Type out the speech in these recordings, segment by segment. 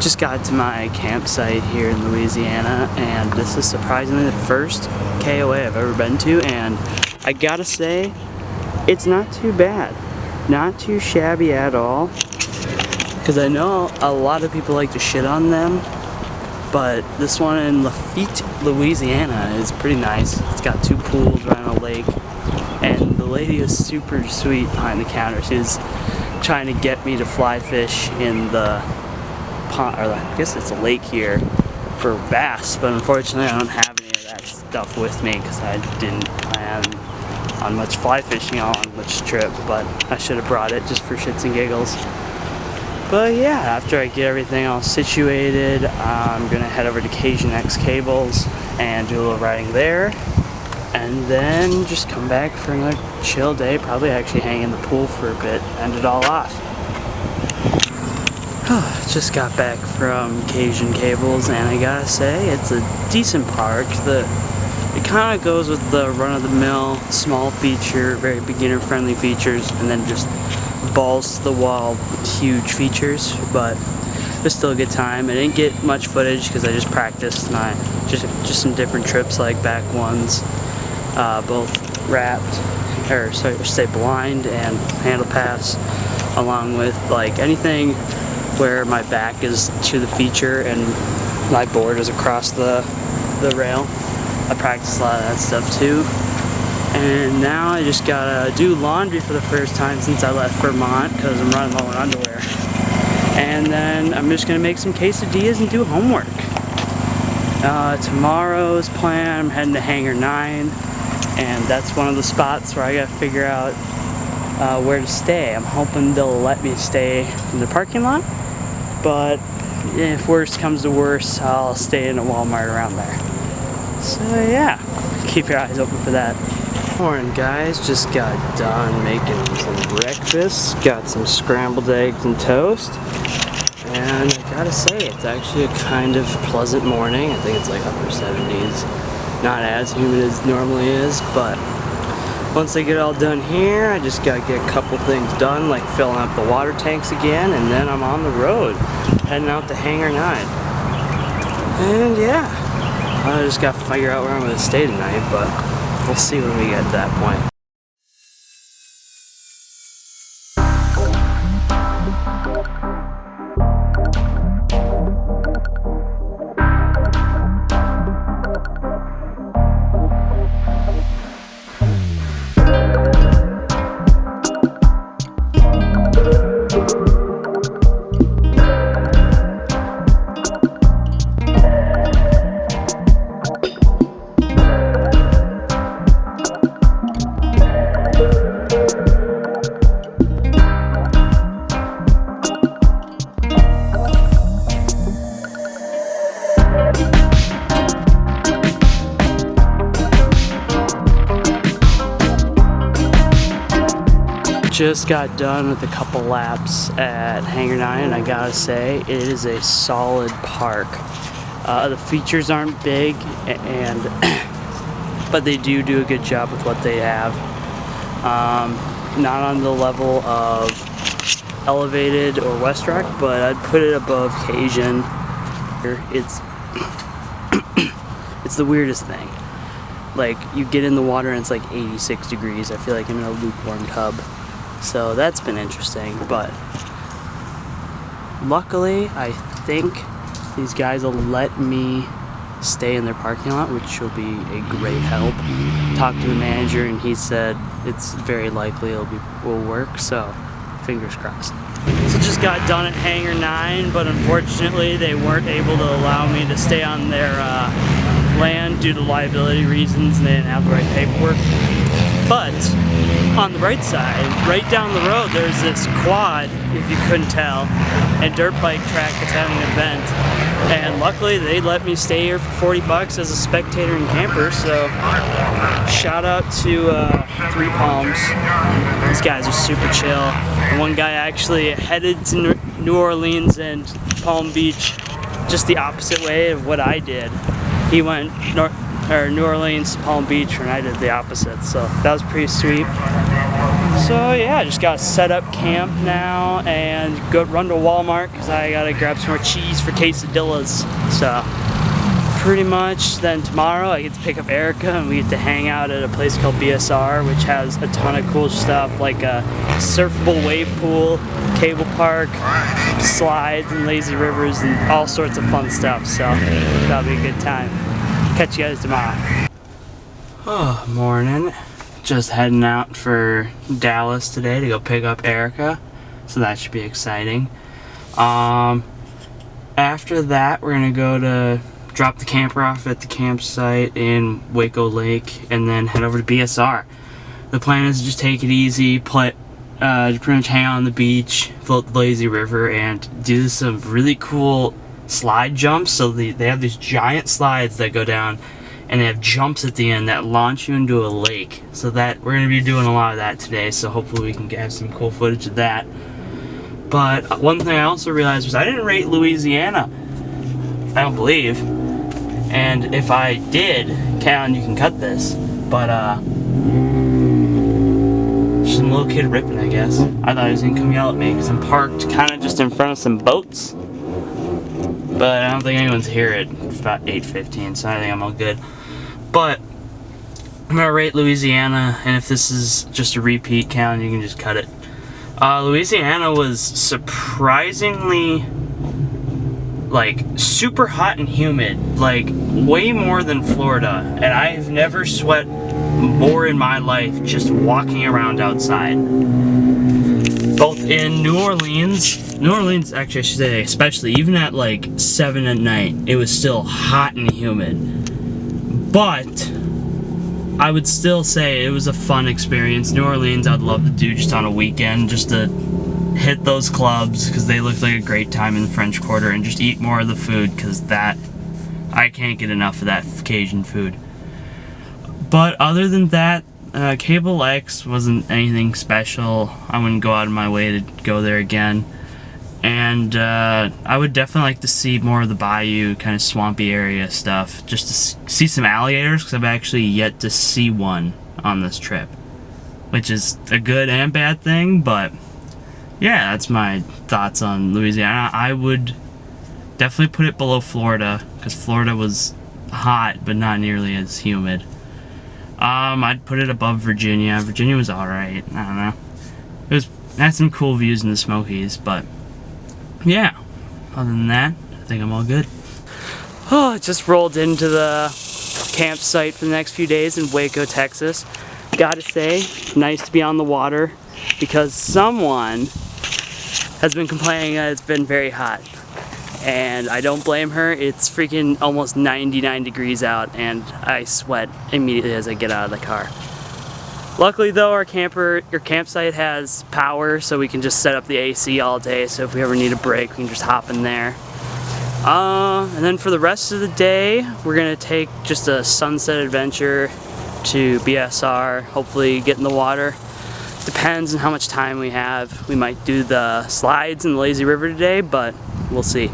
Just got to my campsite here in Louisiana, and this is surprisingly the first KOA I've ever been to, and I gotta say, it's not too bad. Not too shabby at all, because I know a lot of people like to shit on them, but this one in Lafitte, Louisiana is pretty nice. It's got 2 pools right on a lake, and the lady is super sweet behind the counter. She's trying to get me to fly fish in the pond, or I guess it's a lake here, for bass, but unfortunately I don't have any of that stuff with me because I didn't plan on much fly fishing on this trip, but I should have brought it just for shits and giggles. But yeah, after I get everything all situated, I'm gonna head over to Cajun cables and do a little riding there, and then just come back for another chill day, probably actually hang in the pool for a bit, end it all off. Just got back from Cajun Cables, and I gotta say, it's a decent park. It kind of goes with the run-of-the-mill, small feature, very beginner-friendly features, and then just balls to the wall, huge features, but it was still a good time. I didn't get much footage because I just practiced my, just some different trips like back ones, both wrapped, or sorry, I should say blind and handle pass, along with like anything where my back is to the feature and my board is across the rail. I practice a lot of that stuff too. And now I just gotta do laundry for the first time since I left Vermont because I'm running low on underwear. And then I'm just gonna make some quesadillas and do homework. Tomorrow's plan, I'm heading to Hangar 9, and that's one of the spots where I gotta figure out where to stay. I'm hoping they'll let me stay in the parking lot, but if worst comes to worst, I'll stay in a Walmart around there. So yeah, keep your eyes open for that. Morning guys, just got done making some breakfast. Got some scrambled eggs and toast. And I gotta say, it's actually a kind of pleasant morning. I think it's like upper 70s. Not as humid as it normally is, but once I get all done here, I just gotta get a couple things done, like filling up the water tanks again, and then I'm on the road, heading out to Hangar 9. And yeah, I just gotta figure out where I'm gonna stay tonight, but we'll see when we get to that point. Just got done with a couple laps at Hangar 9, and I gotta say, it is a solid park. The features aren't big, but they do a good job with what they have. Not on the level of Elevated or West Rock, but I'd put it above Cajun. It's it's the weirdest thing. Like, you get in the water and it's like 86 degrees. I feel like I'm in a lukewarm tub. So that's been interesting, but luckily I think these guys will let me stay in their parking lot, which will be a great help. Talked to the manager and he said it's very likely will work, so fingers crossed. So just got done at Hangar 9, but unfortunately they weren't able to allow me to stay on their land due to liability reasons, and they didn't have the right paperwork. But on the right side, right down the road, there's this quad, if you couldn't tell, and dirt bike track that's having an event. And luckily they let me stay here for 40 bucks as a spectator and camper, so shout out to Three Palms. These guys are super chill. One guy actually headed to New Orleans and Palm Beach just the opposite way of what I did. He went New Orleans to Palm Beach, and I did the opposite, so that was pretty sweet. So yeah, I just gotta set up camp now and go run to Walmart because I gotta grab some more cheese for quesadillas. So pretty much then tomorrow I get to pick up Erica and we get to hang out at a place called BSR, which has a ton of cool stuff like a surfable wave pool, cable park, slides and lazy rivers and all sorts of fun stuff. So that'll be a good time. Catch you guys tomorrow. Oh, morning. Just heading out for Dallas today to go pick up Erica, so that should be exciting. After that, we're gonna go to drop the camper off at the campsite in Waco Lake and then head over to BSR. The plan is to just take it easy, pretty much hang out on the beach, float the lazy river, and do some really cool slide jumps. So they have these giant slides that go down and they have jumps at the end that launch you into a lake. So that we're going to be doing a lot of that today, so hopefully we can have some cool footage of that. But one thing I also realized was I didn't rate Louisiana, I don't believe. And if I did, Callan, you can cut this, but just some little kid ripping, I guess. I thought he was going to come yell at me because I'm parked kind of just in front of some boats. But I don't think anyone's here at about 8:15, so I think I'm all good. But I'm gonna rate Louisiana, and if this is just a repeat count, you can just cut it. Louisiana was surprisingly like super hot and humid, like way more than Florida, and I've never sweat more in my life just walking around outside. Both in New Orleans, actually I should say especially, even at like 7 at night, it was still hot and humid. But I would still say it was a fun experience. New Orleans I'd love to do just on a weekend, just to hit those clubs because they look like a great time in the French Quarter, and just eat more of the food because that, I can't get enough of that Cajun food. But other than that, Cable X wasn't anything special. I wouldn't go out of my way to go there again. And I would definitely like to see more of the bayou, kind of swampy area stuff, just to see some alligators, because I've actually yet to see one on this trip, which is a good and bad thing. But yeah, that's my thoughts on Louisiana. I would definitely put it below Florida, because Florida was hot but not nearly as humid. I'd put it above Virginia. Virginia was alright. I don't know. It had some cool views in the Smokies, but yeah, other than that, I think I'm all good. Oh, I just rolled into the campsite for the next few days in Waco, Texas. Gotta say, nice to be on the water because someone has been complaining that it's been very hot. And I don't blame her. It's freaking almost 99 degrees out and I sweat immediately as I get out of the car. Luckily though, our campsite has power, so we can just set up the AC all day, so if we ever need a break we can just hop in there. And then for the rest of the day we're gonna take just a sunset adventure to BSR, hopefully get in the water. Depends on how much time we have. We might do the slides in the lazy river today, but we'll see.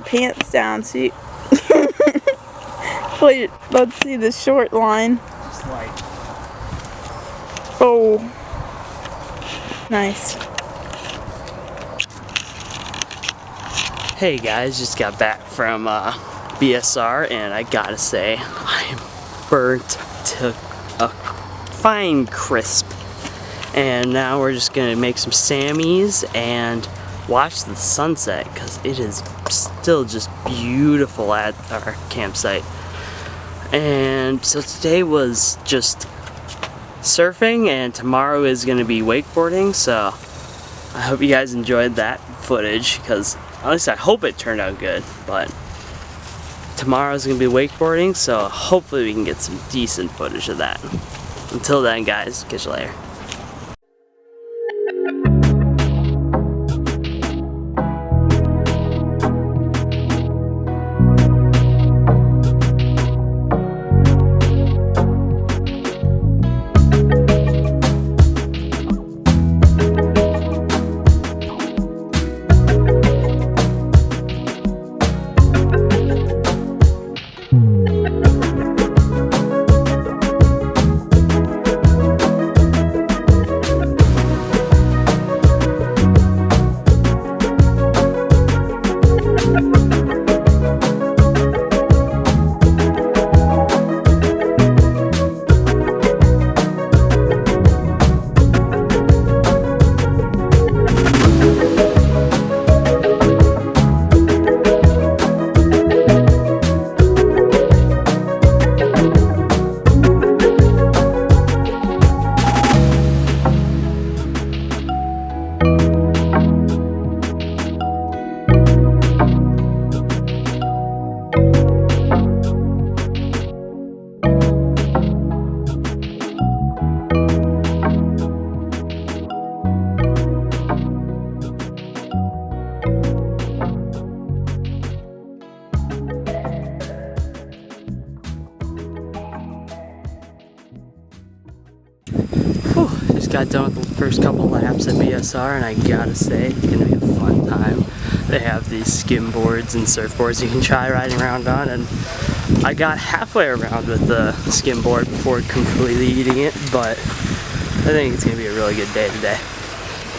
pants down so you let's see the short line. Just like, oh, nice. hey guys, just got back from BSR, and I gotta say, I'm burnt to a fine crisp. And now we're just gonna make some Sammys and watch the sunset, because it is still just beautiful at our campsite. And so today was just surfing, and tomorrow is gonna be wakeboarding, so I hope you guys enjoyed that footage, because at least I hope it turned out good. But tomorrow's gonna be wakeboarding, so hopefully we can get some decent footage of that. Until then, guys, catch you later. Just got done with the first couple laps at BSR, and I gotta say, it's gonna be a fun time. They have these skim boards and surfboards you can try riding around on, and I got halfway around with the skim board before completely eating it, but I think it's gonna be a really good day today.